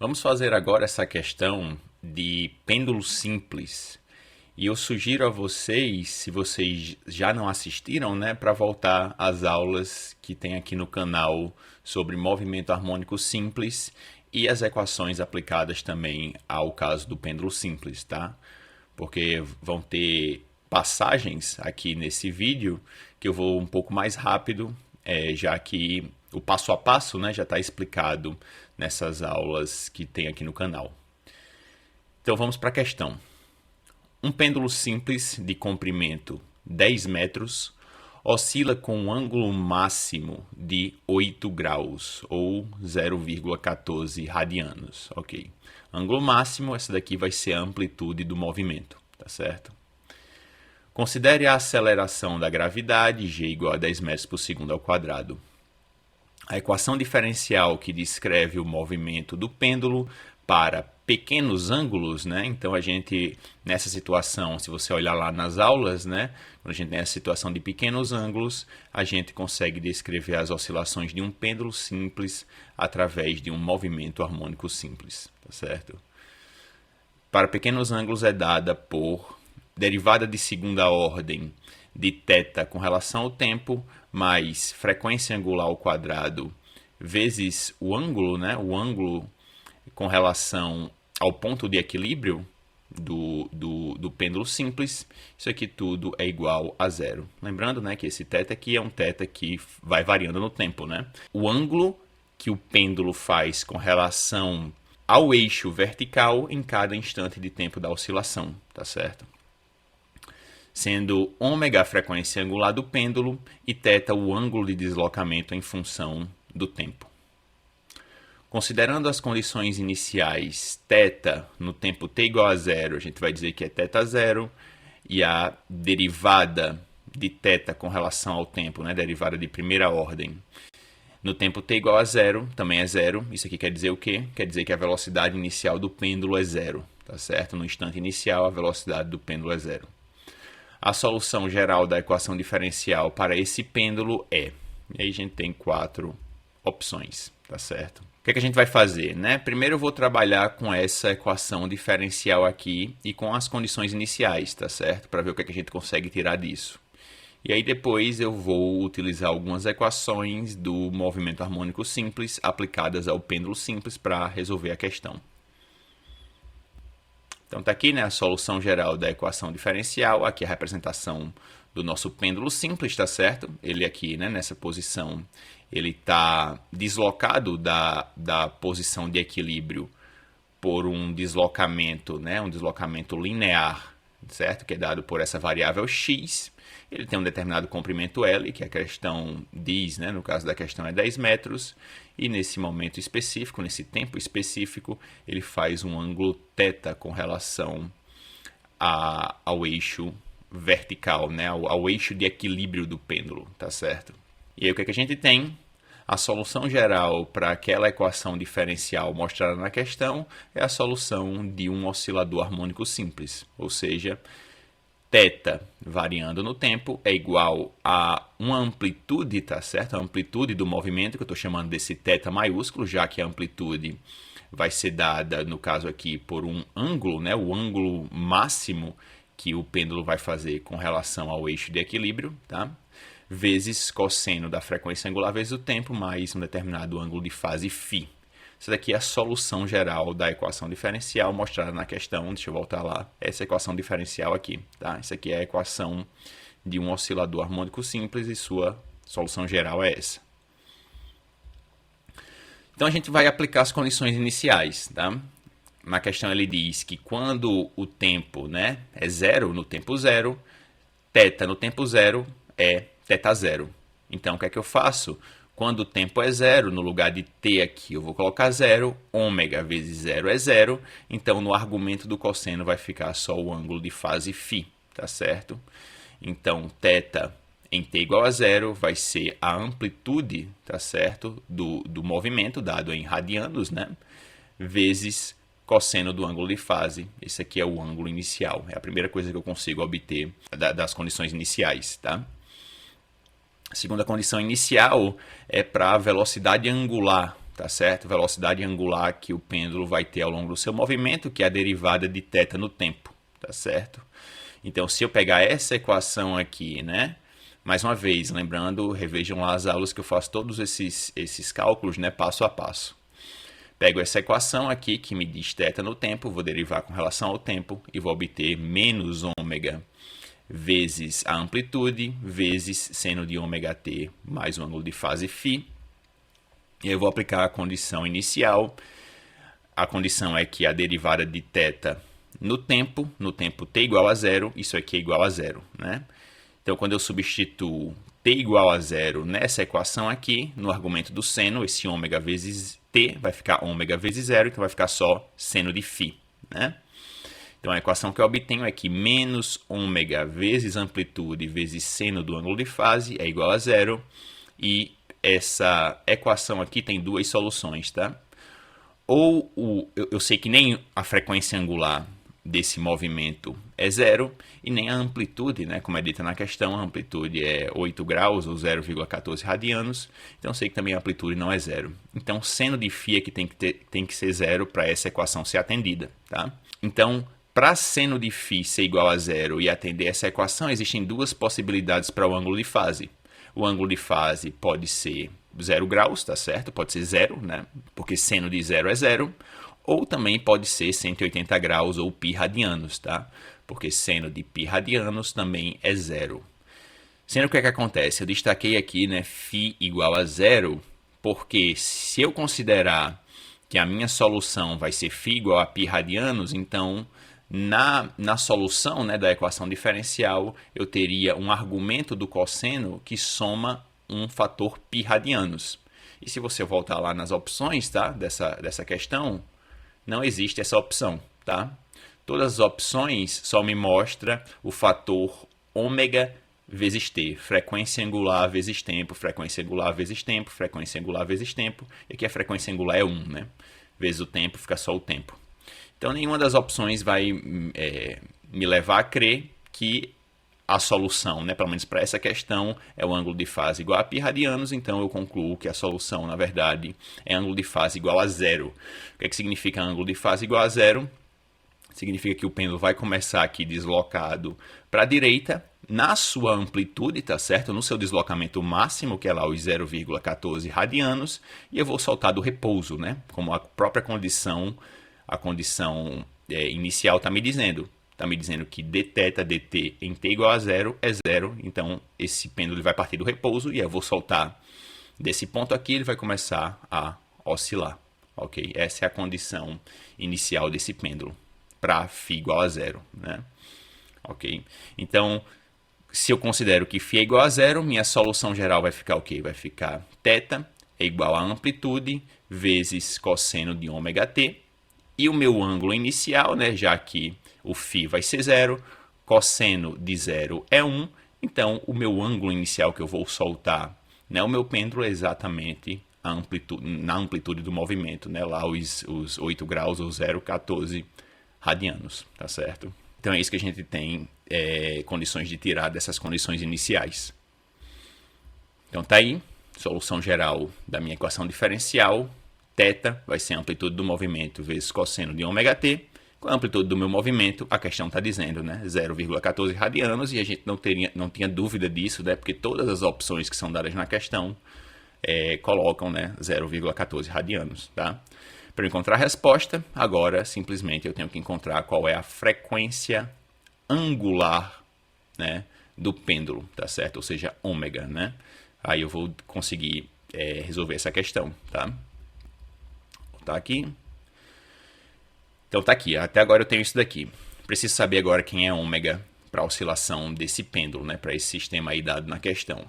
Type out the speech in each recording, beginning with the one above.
Vamos fazer agora essa questão de pêndulo simples. E eu sugiro a vocês, se vocês já não assistiram, né, para voltar às aulas que tem aqui no canal sobre movimento harmônico simples e as equações aplicadas também ao caso do pêndulo simples, tá? Porque vão ter passagens aqui nesse vídeo que eu vou um pouco mais rápido, já que o passo a passo, né, já está explicado nessas aulas que tem aqui no canal. Então vamos para a questão. Um pêndulo simples de comprimento 10 metros oscila com um ângulo máximo de 8 graus ou 0,14 radianos. Ok. Ângulo máximo, essa daqui vai ser a amplitude do movimento, tá certo? Considere a aceleração da gravidade, g igual a 10 metros por segundo ao quadrado. A equação diferencial que descreve o movimento do pêndulo para pequenos ângulos, né? Então a gente, nessa situação, se você olhar lá nas aulas, né? Quando a gente tem essa situação de pequenos ângulos, a gente consegue descrever as oscilações de um pêndulo simples através de um movimento harmônico simples, tá certo? Para pequenos ângulos é dada por derivada de segunda ordem de θ com relação ao tempo, mais frequência angular ao quadrado, vezes o ângulo, né? O ângulo com relação ao ponto de equilíbrio do pêndulo simples. Isso aqui tudo é igual a zero. Lembrando, né, que esse θ aqui é um θ que vai variando no tempo, né? O ângulo que o pêndulo faz com relação ao eixo vertical em cada instante de tempo da oscilação, tá certo? Sendo ômega a frequência angular do pêndulo e θ o ângulo de deslocamento em função do tempo. Considerando as condições iniciais θ no tempo t igual a zero, a gente vai dizer que é θ0, e a derivada de θ com relação ao tempo, né, derivada de primeira ordem, no tempo t igual a zero, também é zero. Isso aqui quer dizer o quê? Quer dizer que a velocidade inicial do pêndulo é zero, tá certo? No instante inicial, a velocidade do pêndulo é zero. A solução geral da equação diferencial para esse pêndulo é... E aí a gente tem 4 opções, tá certo? O que é que a gente vai fazer, né? Primeiro eu vou trabalhar com essa equação diferencial aqui e com as condições iniciais, tá certo? Para ver o que é que a gente consegue tirar disso. E aí depois eu vou utilizar algumas equações do movimento harmônico simples aplicadas ao pêndulo simples para resolver a questão. Então está aqui, né, a solução geral da equação diferencial, aqui a representação do nosso pêndulo simples, tá certo? Ele aqui, né, nessa posição, ele está deslocado da posição de equilíbrio por um deslocamento, né, um deslocamento linear, certo? Que é dado por essa variável x. Ele tem um determinado comprimento L, que a questão diz, né, no caso da questão é 10 metros, e nesse momento específico, nesse tempo específico, ele faz um ângulo θ com relação ao eixo vertical, né, ao eixo de equilíbrio do pêndulo, tá certo? E aí o que é que a gente tem? A solução geral para aquela equação diferencial mostrada na questão é a solução de um oscilador harmônico simples, ou seja, θ variando no tempo é igual a uma amplitude, tá certo? A amplitude do movimento, que eu estou chamando desse θ maiúsculo, já que a amplitude vai ser dada, no caso aqui, por um ângulo, né? O ângulo máximo que o pêndulo vai fazer com relação ao eixo de equilíbrio, tá? Vezes cosseno da frequência angular vezes o tempo, mais um determinado ângulo de fase φ. Essa daqui é a solução geral da equação diferencial mostrada na questão. Deixa eu voltar lá. Essa equação diferencial aqui, tá? Essa aqui é a equação de um oscilador harmônico simples e sua solução geral é essa. Então a gente vai aplicar as condições iniciais, tá? Na questão ele diz que quando o tempo, né, é zero, no tempo zero, θ no tempo zero é θ0. Então o que é que eu faço? Quando o tempo é zero, no lugar de t aqui eu vou colocar zero, ômega vezes zero é zero, então no argumento do cosseno vai ficar só o ângulo de fase φ, tá certo? Então θ em t igual a zero vai ser a amplitude, tá certo, do movimento, dado em radianos, né? Vezes cosseno do ângulo de fase. Esse aqui é o ângulo inicial, é a primeira coisa que eu consigo obter das condições iniciais, tá? A segunda condição inicial é para a velocidade angular tá certo? Velocidade angular que o pêndulo vai ter ao longo do seu movimento, que é a derivada de θ no tempo, tá certo? Então, se eu pegar essa equação aqui, né? Mais uma vez, lembrando, revejam lá as aulas que eu faço todos esses cálculos, né? Passo a passo. Pego essa equação aqui, que me diz θ no tempo, vou derivar com relação ao tempo e vou obter menos ômega vezes a amplitude, vezes seno de ômega t mais o ângulo de fase φ. E eu vou aplicar a condição inicial. A condição é que a derivada de θ no tempo t igual a zero, isso aqui é igual a zero, né? Então, quando eu substituo t igual a zero nessa equação aqui, no argumento do seno, esse ômega vezes t vai ficar ômega vezes zero, então vai ficar só seno de φ, né? Então, a equação que eu obtenho é que menos ômega vezes amplitude vezes seno do ângulo de fase é igual a zero. E essa equação aqui tem duas soluções, tá? Ou eu sei que nem a frequência angular desse movimento é zero, e nem a amplitude, né, como é dita na questão, a amplitude é 8 graus ou 0,14 radianos, então eu sei que também a amplitude não é zero. Então, seno de φ é que tem que ser zero para essa equação ser atendida, tá? Então, para seno de φ ser igual a zero e atender essa equação, existem duas possibilidades para o ângulo de fase. O ângulo de fase pode ser 0 graus, tá certo? Pode ser zero, né? Porque seno de zero é zero. Ou também pode ser 180 graus ou π radianos, tá? Porque seno de π radianos também é zero. Sendo que o que acontece? Eu destaquei aqui, né, φ igual a zero, porque se eu considerar que a minha solução vai ser φ igual a π radianos, então na solução, né, da equação diferencial, eu teria um argumento do cosseno que soma um fator π radianos. E se você voltar lá nas opções, tá, dessa questão, não existe essa opção, tá? Todas as opções só me mostram o fator ômega vezes t, frequência angular vezes tempo, frequência angular vezes tempo, frequência angular vezes tempo, e aqui a frequência angular é 1, né? Vezes o tempo, fica só o tempo. Então, nenhuma das opções vai me levar a crer que a solução, né, pelo menos para essa questão, é o ângulo de fase igual a π radianos, então eu concluo que a solução, na verdade, é ângulo de fase igual a zero. O que é que significa ângulo de fase igual a zero? Significa que o pêndulo vai começar aqui deslocado para a direita, na sua amplitude, tá certo? No seu deslocamento máximo, que é lá os 0,14 radianos, e eu vou soltar do repouso, né? Como a própria condição, inicial está me dizendo. Está me dizendo que dθ dt em t igual a zero é zero, então esse pêndulo vai partir do repouso e eu vou soltar desse ponto aqui, ele vai começar a oscilar, ok? Essa é a condição inicial desse pêndulo, para φ igual a zero, né? Ok? Então, se eu considero que φ é igual a zero, minha solução geral vai ficar o quê? Vai ficar θ é igual a amplitude vezes cosseno de ômega t, e o meu ângulo inicial, né, já que o φ vai ser zero, cosseno de zero é 1, então o meu ângulo inicial que eu vou soltar, né, o meu pêndulo é exatamente na amplitude do movimento, né, lá os 8 graus ou 0,14 radianos, tá certo? Então é isso que a gente tem condições de tirar dessas condições iniciais. Então tá aí, solução geral da minha equação diferencial, θ vai ser a amplitude do movimento vezes cosseno de ômega t. Com a amplitude do meu movimento, a questão está dizendo, né, 0,14 radianos, e a gente não tinha dúvida disso, né, porque todas as opções que são dadas na questão colocam, né, 0,14 radianos, tá? Para encontrar a resposta, agora simplesmente eu tenho que encontrar qual é a frequência angular, né, do pêndulo, tá certo? Ou seja, ômega, né? Aí eu vou conseguir resolver essa questão, tá? Vou botar aqui. Então tá aqui, até agora eu tenho isso daqui. Preciso saber agora quem é ômega para a oscilação desse pêndulo, né, para esse sistema aí dado na questão.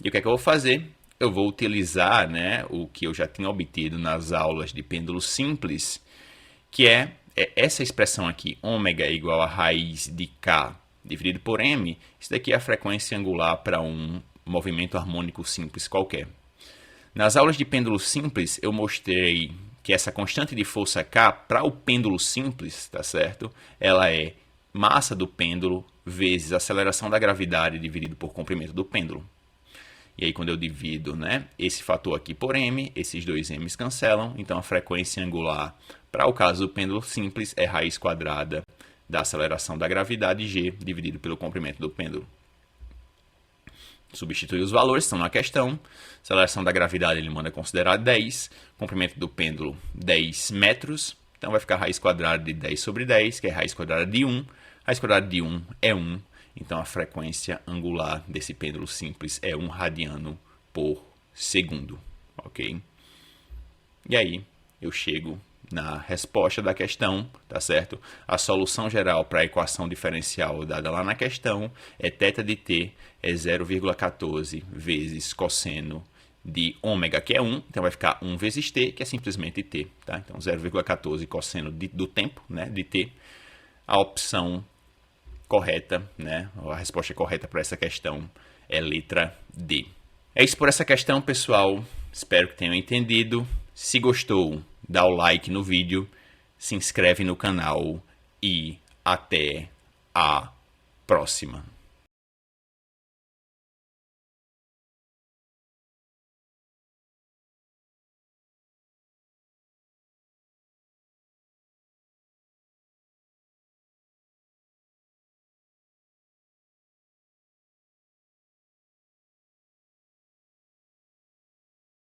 E o que é que eu vou fazer? Eu vou utilizar, né, o que eu já tinha obtido nas aulas de pêndulo simples, que é essa expressão aqui, ômega é igual a raiz de k dividido por m. Isso daqui é a frequência angular para um movimento harmônico simples qualquer. Nas aulas de pêndulo simples, eu mostrei que essa constante de força K, para o pêndulo simples, tá certo? Ela é massa do pêndulo vezes aceleração da gravidade dividido por comprimento do pêndulo. E aí quando eu divido, né, esse fator aqui por m, esses dois m's cancelam, então a frequência angular para o caso do pêndulo simples é raiz quadrada da aceleração da gravidade g dividido pelo comprimento do pêndulo. Substitui os valores, estão na questão. Aceleração da gravidade ele manda considerar 10. Comprimento do pêndulo, 10 metros. Então vai ficar raiz quadrada de 10 sobre 10, que é raiz quadrada de 1. Raiz quadrada de 1 é 1. Então a frequência angular desse pêndulo simples é 1 radiano por segundo. Ok? E aí eu chego na resposta da questão, tá certo? A solução geral para a equação diferencial dada lá na questão é θ de t é 0,14 vezes cosseno de ômega, que é 1, então vai ficar 1 vezes t, que é simplesmente t, tá? Então 0,14 cosseno do tempo, né, de t. A opção correta, né, a resposta correta para essa questão é letra D. É isso por essa questão, pessoal. Espero que tenham entendido. Se gostou, dá o like no vídeo, se inscreve no canal e até a próxima.